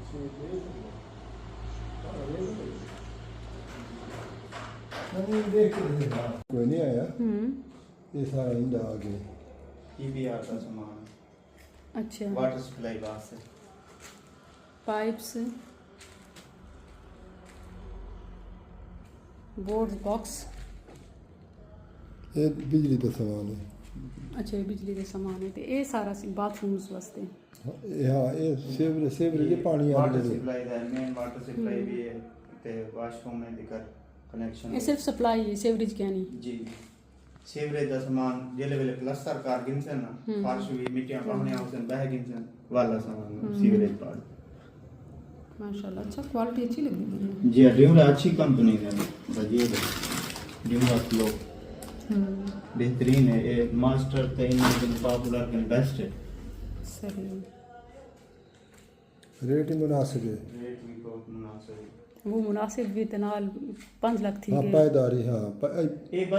कोई नहीं आया। ये सारा इंदा आ गए। EBR का सामान, अच्छा, वाटर सप्लाई वास्ते, पाइप्स, बोर्ड बॉक्स। ये बिजली का सामान है। अच्छा, ये बिजली के समान है ते ये सारा बाथरूम्स वास्ते। हाँ ये सेवरेज के पानी आ वाटर सप्लाई है, मेन वाटर सप्लाई भी है ते वाशरूम में दिक्कत कनेक्शन ये सिर्फ सप्लाई है, सेवरेज क्या नहीं। जी। सीवरेज का सामान जेले वेले प्लस्तर कार गिनसन ना, फर्श भी मिट्टियां पावने आवसन बह गिनसन वाला सामान सीवरेज पार्ट। माशाल्लाह, अच्छा क्वालिटी अच्छी लगी मुझे। जी ड्यूरा अच्छी कंपनी है, बढ़िया है ड्यूरा फ्लो बेहतरीन है। ये मास्टर तो इन पॉपुलर के बेस्ट है। सही, रेट ही मुनासिब है। रेट भी बहुत मुनासिब है। वो मुनासिब भी तनाल 5 लाख थी हाँ के। पायदारी हाँ एक